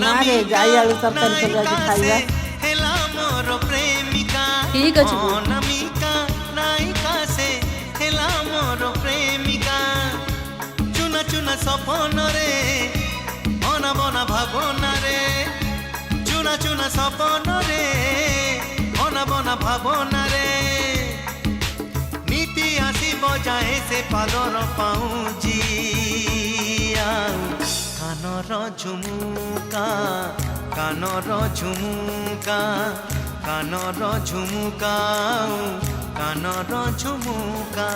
না রে যাই আলু তরকারি করে আজ খাইবা হেলা মোর প্রেমিকা ঠিক আছে অনামিকা নায়িকা সে হেলা মোর প্রেমিকা চুনা চুনা স্বপ্ন রে বনা বনা ভাবনা রে চুনা চুনা স্বপ্ন রে বনা বনা ভাবনা রে নীতি আসিব যায় সে পাদর পাউজি কানর ঝুমুকা কানর ঝুমুকা কানর ঝুমুকা কানর ঝুমুকা